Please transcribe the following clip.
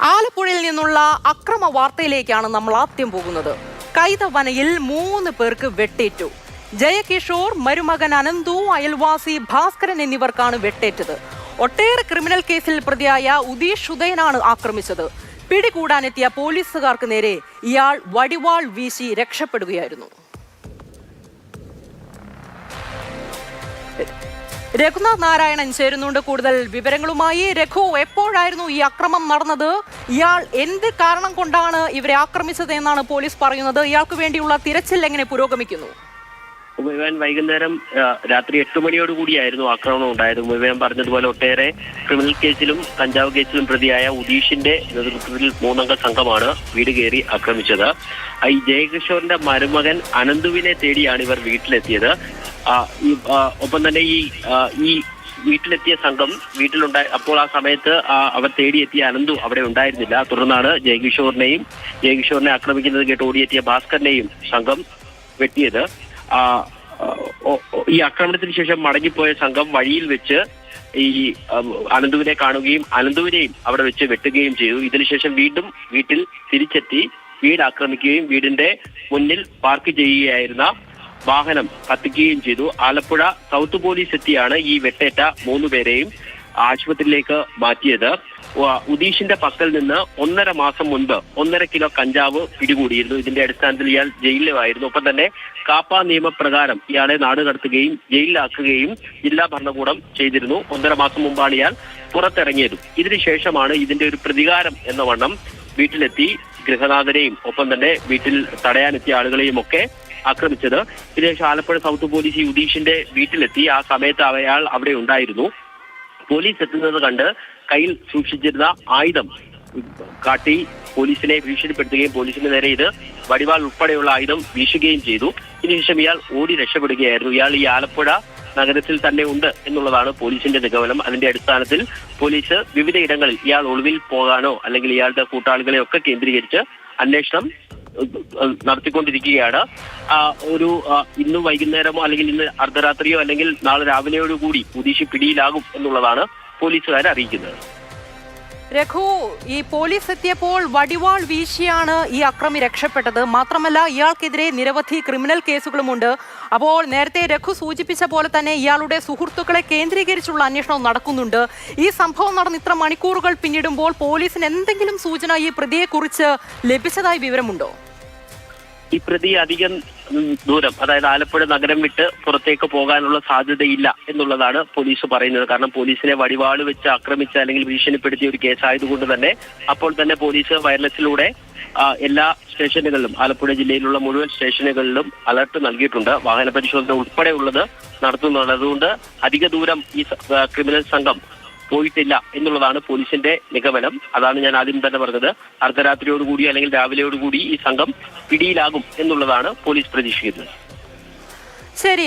ആലപ്പുഴയിൽ നിന്നുള്ള അക്രമ വാർത്തയിലേക്കാണ് നമ്മൾ ആദ്യം പോകുന്നത്. കൈതവനയിൽ 3 പേർക്ക് വെട്ടേറ്റു. ജയകിഷോർ, മരുമകൻ അനന്തു, അയൽവാസി ഭാസ്കരൻ എന്നിവർക്കാണ് വെട്ടേറ്റത്. ഒട്ടേറെ ക്രിമിനൽ കേസിൽ പ്രതിയായ ഉദീഷ് ഉദയനാണ് ആക്രമിച്ചത്. പിടികൂടാനെത്തിയ പോലീസുകാർക്ക് നേരെ ഇയാൾ വടിവാൾ വീശി രക്ഷപ്പെടുകയായിരുന്നു. രഘുനാഥ് നാരായണൻ ചേരുന്നുണ്ട് കൂടുതൽ വിവരങ്ങളുമായി. രഘു, എപ്പോഴായിരുന്നു ഈ അക്രമം നടന്നത്? ഇയാൾ എന്ത് കാരണം കൊണ്ടാണ് ഇവരെ ആക്രമിച്ചത് എന്നാണ് പോലീസ് പറയുന്നത്? ഇയാൾക്ക് വേണ്ടിയുള്ള തിരച്ചിൽ എങ്ങനെ പുരോഗമിക്കുന്നു? വൈകുന്നേരം രാത്രി 8 മണിയോടുകൂടിയായിരുന്നു ആക്രമണം ഉണ്ടായത്. മുഴുവൻ പറഞ്ഞതുപോലെ ഒട്ടേറെ ക്രിമിനൽ കേസിലും കഞ്ചാവ് കേസിലും പ്രതിയായ ഉദീഷിന്റെ നേതൃത്വത്തിൽ 3 അംഗ സംഘമാണ് വീട് കയറി ആക്രമിച്ചത്. ഈ ജയകിഷോറിന്റെ മരുമകൻ അനന്തുവിനെ തേടിയാണ് ഇവർ വീട്ടിലെത്തിയത്. ഒപ്പം തന്നെ ഈ വീട്ടിലെത്തിയ സംഘം അപ്പോൾ ആ സമയത്ത് അവർ തേടിയെത്തിയ അനന്തു അവിടെ ഉണ്ടായിരുന്നില്ല. തുടർന്നാണ് ജയകിഷോറിനെ ആക്രമിക്കുന്നത് കേട്ട് ഓടിയെത്തിയ ഭാസ്കരനെയും സംഘം വെട്ടിയത്. ഈ ആക്രമണത്തിന് ശേഷം മടങ്ങിപ്പോയ സംഘം വഴിയിൽ വെച്ച് ഈ അനന്തുവിനെ കാണുകയും അനന്തുവിനെയും അവിടെ വെച്ച് വെട്ടുകയും ചെയ്തു. ഇതിനുശേഷം വീണ്ടും വീട്ടിൽ തിരിച്ചെത്തി വീട് ആക്രമിക്കുകയും വീടിന്റെ മുന്നിൽ പാർക്ക് ചെയ്യുകയായിരുന്ന വാഹനം കത്തിക്കുകയും ചെയ്തു. ആലപ്പുഴ സൗത്ത് പോലീസ് എത്തിയാണ് ഈ വെട്ടേറ്റ 3 പേരെയും ആശുപത്രിയിലേക്ക് മാറ്റിയത്. ഉദീഷിന്റെ പക്കൽ നിന്ന് 1.5 മാസം മുൻപ് 1.5 കിലോ കഞ്ചാവ് പിടികൂടിയിരുന്നു. ഇതിന്റെ അടിസ്ഥാനത്തിൽ ഇയാൾ ജയിലിലായിരുന്നു. ഒപ്പം തന്നെ കാപ്പ നിയമപ്രകാരം ഇയാളെ നാട് കടത്തുകയും ജയിലിലാക്കുകയും ജില്ലാ ഭരണകൂടം ചെയ്തിരുന്നു. 1.5 മാസം മുമ്പാണ് ഇയാൾ പുറത്തിറങ്ങിയത്. ഇതിനുശേഷമാണ് ഇതിന്റെ ഒരു പ്രതികാരം എന്ന വണ്ണം വീട്ടിലെത്തി ഗൃഹനാഥനെയും ഒപ്പം തന്നെ വീട്ടിൽ തടയാനെത്തിയ ആളുകളെയും ഒക്കെ ആക്രമിച്ചത്. ഇതിനുശേഷം ആലപ്പുഴ സൗത്ത് പോലീസ് ഈ ഉദീഷിന്റെ വീട്ടിലെത്തി. ആ സമയത്ത് അയാൾ അവിടെ ഉണ്ടായിരുന്നു. പോലീസ് എത്തുന്നത് കണ്ട് കയ്യിൽ സൂക്ഷിച്ചിരുന്ന ആയുധം കാട്ടി പോലീസിനെ ഭീഷണിപ്പെടുത്തുകയും പോലീസിന് നേരെ ഇത് വടിവാൾ ഉൾപ്പെടെയുള്ള ആയുധം വീശുകയും ചെയ്തു. ഇതിനുശേഷം ഇയാൾ ഓടി രക്ഷപ്പെടുകയായിരുന്നു. ഇയാൾ ഈ ആലപ്പുഴ നഗരത്തിൽ തന്നെ ഉണ്ട് എന്നുള്ളതാണ് പോലീസിന്റെ നിഗമനം. അതിന്റെ അടിസ്ഥാനത്തിൽ പോലീസ് വിവിധ ഇടങ്ങളിൽ ഇയാൾ ഒളിവിൽ പോകാനോ അല്ലെങ്കിൽ ഇയാളുടെ കൂട്ടാളികളെ ഒക്കെ കേന്ദ്രീകരിച്ച് അന്വേഷണം നടത്തിക്കൊണ്ടിരിക്കുകയാണ്. ഇന്ന് വൈകുന്നേരമോ അല്ലെങ്കിൽ ഇന്ന് അർദ്ധരാത്രിയോ അല്ലെങ്കിൽ നാളെ രാവിലെയോടുകൂടി ഉദീഷ് പിടിയിലാകും എന്നുള്ളതാണ് പോലീസുകാരെ അറിയിക്കുന്നത്. രഘു, ഈ പോലീസ് എത്തിയപ്പോൾ വടിവാൾ വീശിയാണ് ഈ അക്രമി രക്ഷപ്പെട്ടത്. മാത്രമല്ല, ഇയാൾക്കെതിരെ നിരവധി ക്രിമിനൽ കേസുകളുമുണ്ട്. അപ്പോൾ നേരത്തെ രഘു സൂചിപ്പിച്ച പോലെ തന്നെ ഇയാളുടെ സുഹൃത്തുക്കളെ കേന്ദ്രീകരിച്ചുള്ള അന്വേഷണം നടക്കുന്നുണ്ട്. ഈ സംഭവം നടന്ന് ഇത്ര മണിക്കൂറുകൾ പിന്നിടുമ്പോൾ പോലീസിന് എന്തെങ്കിലും സൂചന ഈ പ്രതിയെക്കുറിച്ച് ലഭിച്ചതായി വിവരമുണ്ടോ? ഈ പ്രതി അധികം ദൂരം, അതായത് ആലപ്പുഴ നഗരം വിട്ട് പുറത്തേക്ക് പോകാനുള്ള സാധ്യതയില്ല എന്നുള്ളതാണ് പോലീസ് പറയുന്നത്. കാരണം പോലീസിനെ വടിവാള് വെച്ച് ആക്രമിച്ച അല്ലെങ്കിൽ ഭീഷണിപ്പെടുത്തിയ ഒരു കേസായതുകൊണ്ട് തന്നെ അപ്പോൾ തന്നെ പോലീസ് വയർലെസ്സിലൂടെ എല്ലാ സ്റ്റേഷനുകളിലും ആലപ്പുഴ ജില്ലയിലുള്ള മുഴുവൻ സ്റ്റേഷനുകളിലും അലർട്ട് നൽകിയിട്ടുണ്ട്. വാഹന പരിശോധന ഉൾപ്പെടെയുള്ളത് നടത്തുന്നുണ്ട്. അതുകൊണ്ട് അധിക ദൂരം ഈ ക്രിമിനൽ സംഘം പോയിട്ടില്ല എന്നുള്ളതാണ് പോലീസിന്റെ നിഗമനം. അതാണ് ഞാൻ ആദ്യം തന്നെ പറഞ്ഞത്. അർദ്ധരാത്രിയോടുകൂടി അല്ലെങ്കിൽ രാവിലെയോടുകൂടി ഈ സംഘം പിടിയിലാകും എന്നുള്ളതാണ് പോലീസ് പ്രതീക്ഷിക്കുന്നത്. ശരി.